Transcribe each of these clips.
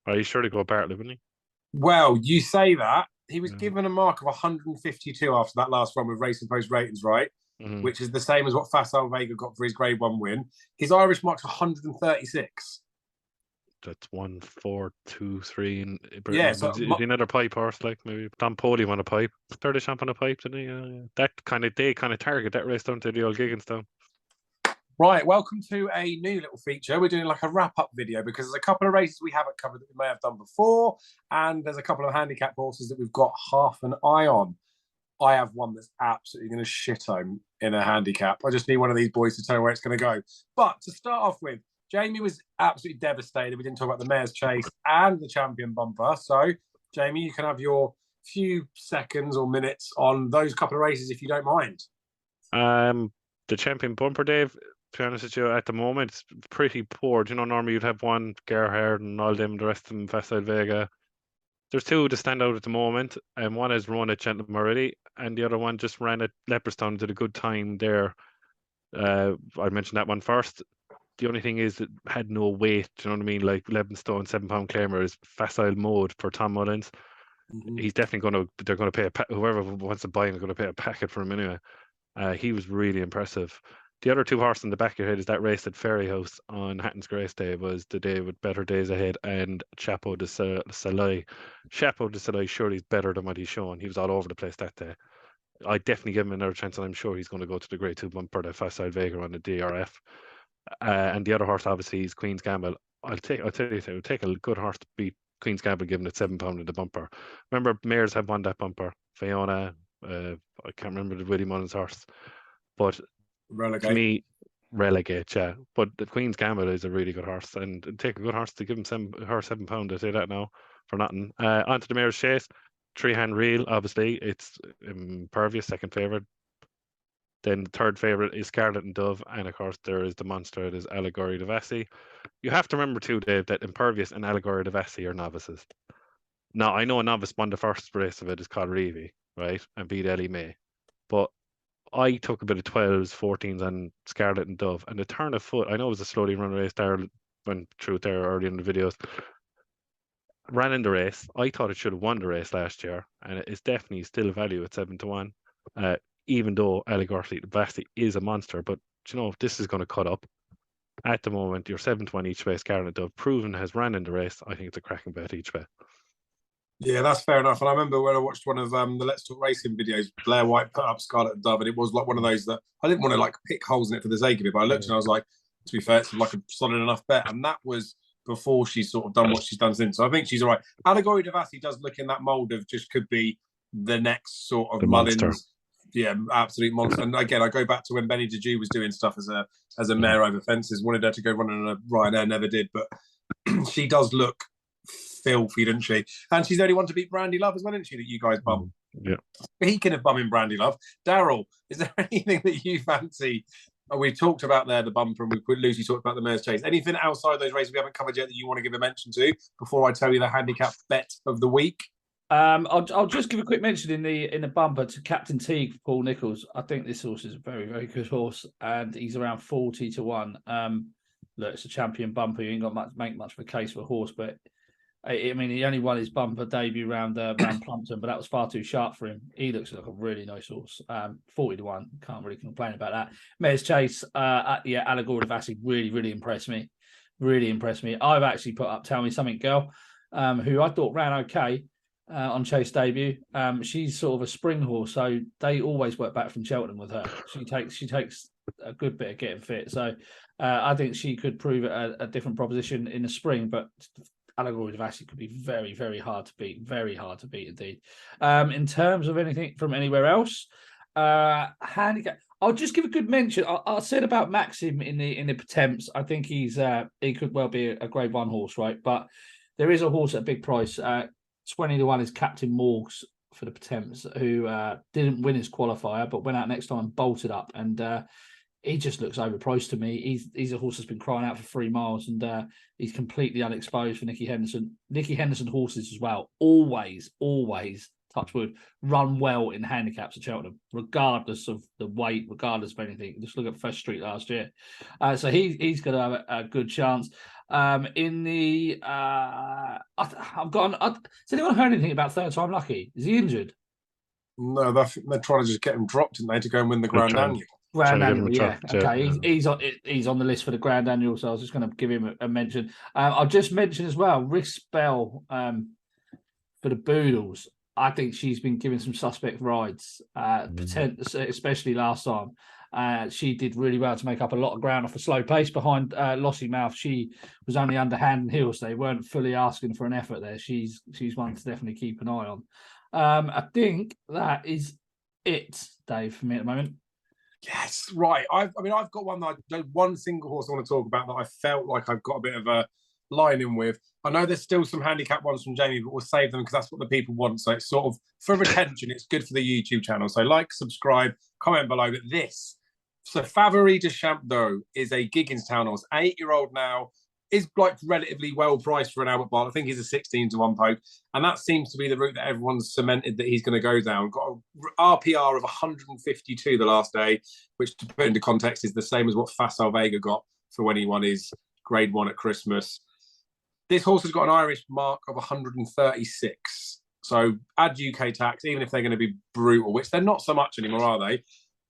Are you sure to go Bartlett, wouldn't Well, you say that. He he? was Yeah. given a mark of 152 after that last run with Racing Post ratings, right? Hmm. Which is the same as what Facile Vega got for his Grade 1 win. His Irish mark's 136. That's 1, 4, 2, 3. And Yeah, is he another pipe horse? Like maybe Tom Podium on a pipe, third of champ on a pipe, didn't he? Yeah. That kind of they kind of target that race down to the old Gigginstown. right, welcome to a new little feature. We're doing like a wrap-up video because there's a couple of races we haven't covered that we may have done before, and there's a couple of handicap horses that we've got half an eye on. I have one that's absolutely going to shit home in a handicap. I just need one of these boys to tell me where it's going to go. But to start off with, Jamie was absolutely devastated. We didn't talk about the Mayor's Chase and the Champion Bumper. So, Jamie, you can have your few seconds or minutes on those couple of races if you don't mind. The Champion Bumper, Dave. To be honest with you, at the moment it's pretty poor. Do you know, normally you'd have one Gerhard and all them, the rest of them Facile Vega. There's two to stand out at the moment, and one has run at Cheltenham already, and the other one just ran at Leopardstown, did a good time there. I mentioned that one first. The only thing is it had no weight. Do you know what I mean? Like 11 stone, £7 claimer is facile mode for Tom Mullins. He's definitely going to. They're going to pay whoever wants to buy him is going to pay a packet for him anyway. He was really impressive. The other two horses in the back of your head is that race at Ferryhouse on Hatton's Grace Day was the day with better days ahead, and Chapeau de Soleil. Chapeau de Soleil surely is better than what he's shown. He was all over the place that day. I definitely give him another chance, and I'm sure he's going to go to the Grade 2 bumper, the Facile Vega on the DRF. And the other horse, obviously, is Queen's Gamble. I'll tell you, it would take a good horse to beat Queen's Gamble, given it £7 in the bumper. Remember, Mares have won that bumper. Fiona, I can't remember the Willie Mullins horse, but to Relegate. me, relegate, yeah. But the Queen's Gambit is a really good horse, and it'd take a good horse to give him £7. I say that now for nothing. Onto the Mayor's Chase, three hand reel. Obviously, it's Impervious, second favourite. Then the third favourite is Scarlet and Dove, and of course there is the monster. It is Allegory de Vassie. You have to remember too, Dave, that Impervious and Allegory de Vassie are novices. Now I know a novice won the first race of it is called Reevy, right, and beat Ellie May, but I took a bit of 12s, 14s on Scarlet and Dove, and the turn of foot, I know it was a slowly run race there, went through it there early in the videos. Ran in the race. I thought it should have won the race last year, and it is definitely still a value at 7-1. Even though Allegory Vassie is a monster, but you know, this is going to cut up. At the moment, you're 7-1 each way, Scarlet and Dove. Proven has ran in the race. I think it's a cracking bet each way. Yeah, that's fair enough. And I remember when I watched one of the Let's Talk Racing videos, Blair White put up Scarlet and Dove, and it was like one of those that I didn't want to like pick holes in it for the sake of it, but I looked and I was like, to be fair, it's like a solid enough bet. And that was before she's sort of done what she's done since. So I think she's all right. Allegory de Vassie does look in that mould of just could be the next sort of The Mullins. monster. Yeah, absolute monster. And again, I go back to when Benny DeJu was doing stuff as a mare over fences, wanted her to go running on a Ryanair, never did, but she does look filthy, didn't she? And she's the only one to beat Brandy Love as well, isn't she, that you guys bum? Yeah. Speaking of bumming Brandy Love, Daryl, is there anything that you fancy? We've talked about there the bumper, and Lucy talked about the Mayor's Chase. Anything outside those races we haven't covered yet that you want to give a mention to before I tell you the handicap bet of the week? I'll just give a quick mention in the bumper to Captain Teague, Paul Nicholls. I think this horse is a very, very good horse, and he's around 40-1. Look, it's a champion bumper. You ain't got make much of a case for a horse, but I mean, he only won his bumper debut round Plumpton, but that was far too sharp for him. He looks like a really nice horse. 40-1, can't really complain about that. Mayor's Chase, Allegory de Vassie really, really impressed me. Really impressed me. I've actually put up Tell Me Something Girl, who I thought ran okay on Chase debut. She's sort of a spring horse, so they always work back from Cheltenham with her. She takes a good bit of getting fit, so I think she could prove a different proposition in the spring, but Allegory de Vassie could be very, very hard to beat. Very hard to beat indeed. In terms of anything from anywhere else, handicap. I'll just give a good mention. I said about Maxim in the attempts. I think he could well be a Grade 1 horse, right? But there is a horse at a big price. 20-1 is Captain Morgs for the Potemps, who didn't win his qualifier, but went out next time and bolted up. And he just looks overpriced to me. He's a horse that's been crying out for 3 miles, and he's completely unexposed for Nicky Henderson. Nicky Henderson horses as well, always, touch wood, run well in handicaps at Cheltenham, regardless of the weight, regardless of anything. Just look at First Street last year. So he's going to have a good chance. In the I've got. Has anyone heard anything about Third Time Lucky? Is he injured? No, they're trying to just get him dropped, didn't they, to go and win the They're Grand trying- Annual. Grand Trying to give him Annual, a yeah. draft, yeah, Okay, yeah. he's on the list for the Grand Annual, so I was just going to give him a mention. I'll just mention as well, Riss Bell for the Boodles. I think she's been given some suspect rides, especially last time. She did really well to make up a lot of ground off a slow pace behind Lossiemouth. She was only underhand and heels. They weren't fully asking for an effort there. She's one to definitely keep an eye on. I think that is it, Dave, for me at the moment. Yes, right. I've got one single horse I want to talk about that I felt like I've got a bit of a line in with. I know there's still some handicap ones from Jamie, but we'll save them because that's what the people want. So it's sort of for retention. It's good for the YouTube channel. So like, subscribe, comment below. But this, so Favori de Champdou is a Gigginstown horse, 8-year-old now. Is like relatively well priced for an Albert Barr. I think he's a 16-1 poke, and that seems to be the route that everyone's cemented that he's going to go down. Got a RPR of 152 the last day, which to put into context is the same as what Facile Vega got for when he won his Grade 1 at Christmas. This horse has got an Irish mark of 136. So add UK tax, even if they're going to be brutal, which they're not so much anymore, are they?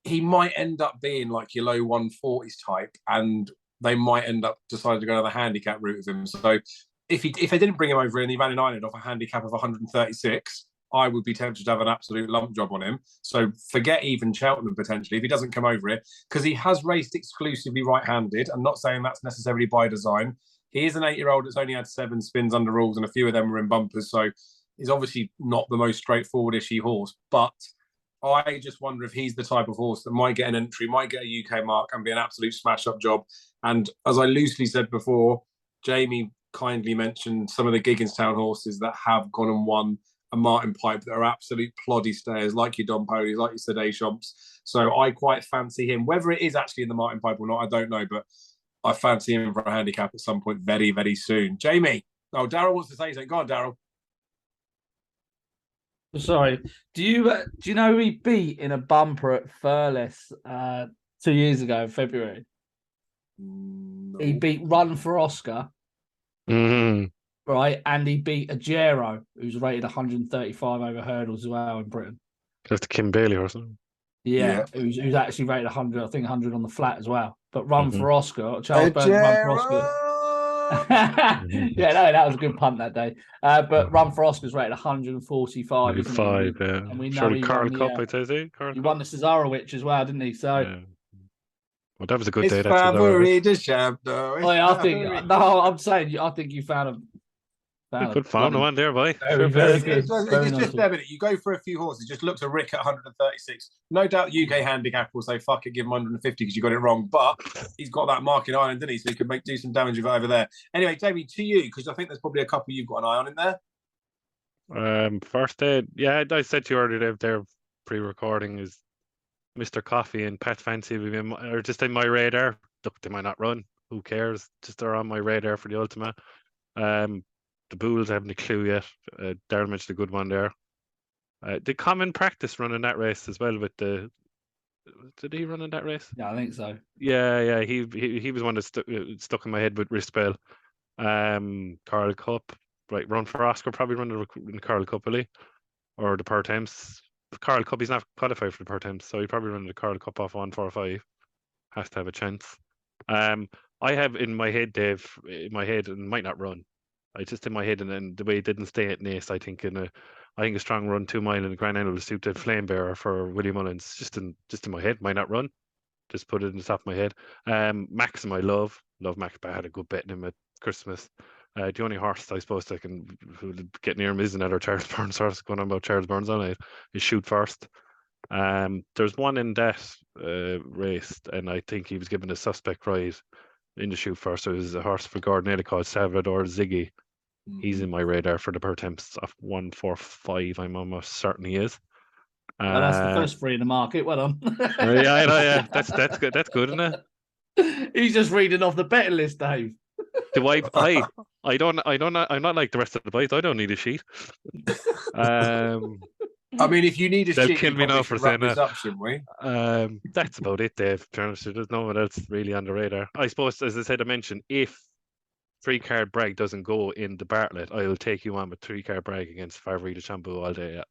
He might end up being like your low 140s type, and they might end up deciding to go down the handicap route with him. So if they didn't bring him over and he ran in Ireland off a handicap of 136, I would be tempted to have an absolute lump job on him. So forget even Cheltenham potentially if he doesn't come over it, because he has raced exclusively right-handed. I'm not saying that's necessarily by design. He is an 8-year-old that's only had 7 spins under rules, and a few of them were in bumpers. So he's obviously not the most straightforward-ishy horse, but I just wonder if he's the type of horse that might get an entry, might get a UK mark and be an absolute smash-up job. And as I loosely said before, Jamie kindly mentioned some of the Gigginstown horses that have gone and won a Martin Pipe that are absolute ploddy stayers, like your Don Polies, like your Sade Champs. So I quite fancy him. Whether it is actually in the Martin Pipe or not, I don't know, but I fancy him for a handicap at some point very, very soon. Jamie. Oh, Daryl wants to say something. Go on, Daryl. Sorry. Do you know who he beat in a bumper at Furless 2 years ago in February? No. He beat Run for Oscar, right? And he beat Ajero, who's rated 135 over hurdles as well in Britain. That's the Kim Bailey or something. Yeah. Who's actually rated 100, I think 100 on the flat as well. But Run for Oscar, Charles Burns Run for Oscar. Yeah, no, that was a good punt that day. But Run for Oscar's rated 145. 105, yeah. And we know Surely he Carl won Cup, the, I'd say. he won the Cesarewitch as well, didn't he? So. Yeah. Well, that was a good It's day. That's Favori de Champdou. I'm saying, I think you found a good farm the one there, boy. Very, very good. It's just there, but you go for a few horses, just look to Rick at 136. No doubt UK handicap will say, fuck it, give him 150 because you got it wrong. But he's got that mark in Ireland, didn't he? So he could do some damage over there. Anyway, Jamie, to you, because I think there's probably a couple you've got an eye on in there. First day, yeah, I said to you earlier there pre-recording is Mr. Coffee and Pet Fancy are just in my radar. Look, they might not run. Who cares? Just they're on my radar for the Ultima. The Bulls, I haven't a clue yet. Darren mentioned a good one there. Did Common practice running that race as well with the... Did he run in that race? Yeah, I think so. Yeah. He was one that stuck in my head with Rispel. Carl Cup. Right, Run for Oscar probably run in the Carl Cup, will he? Or the Per Temps. Carl Cup, he's not qualified for the Per Temps, so he probably run the Carl Cup off 145. Has to have a chance. I have in my head, Dave, and might not run. I just in my head, and then the way it didn't stay at Nace, I think a strong run 2 mile in the Grand Annual will suit the Flame Bearer for Willie Mullins. Just in my head, might not run. Just put it in the top of my head. Maxim, I love Max, but I had a good bet in him at Christmas. The only horse I suppose who get near him is another Charles Burns horse. Going on about Charles Burns on it is Shoot First. There's one in that race, and I think he was given a suspect ride in the Shoot First. So it was a horse for Gordon Ailey called Salvador Ziggy. He's in my radar for the Per Temps of 145. I'm almost certain he is. Well, that's the first 3 in the market. Well done. Yeah. That's good. That's good, isn't it? He's just reading off the betting list, Dave. I'm not like the rest of the boys. I don't need a sheet. I mean, if you need a sheet, kill me now for saying that. Up, shouldn't we? That's about it, Dave. There's no one else really on the radar. I suppose, as I said, I mentioned if 3-card brag doesn't go in the Bartlett, I'll take you on with 3-card brag against Favorita Shampoo all day. Yeah.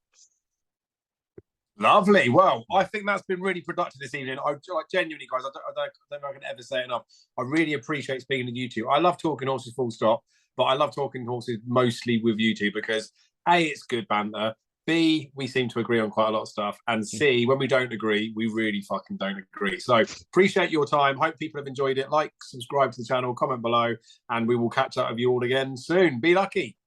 Lovely. Well, I think that's been really productive this evening. I genuinely, guys, I don't know if I can ever say enough. I really appreciate speaking to you two. I love talking horses, full stop, but I love talking horses mostly with you two because A, it's good banter. B, we seem to agree on quite a lot of stuff. And C, when we don't agree, we really fucking don't agree. So appreciate your time. Hope people have enjoyed it. Like, subscribe to the channel, comment below, and we will catch up with you all again soon. Be lucky.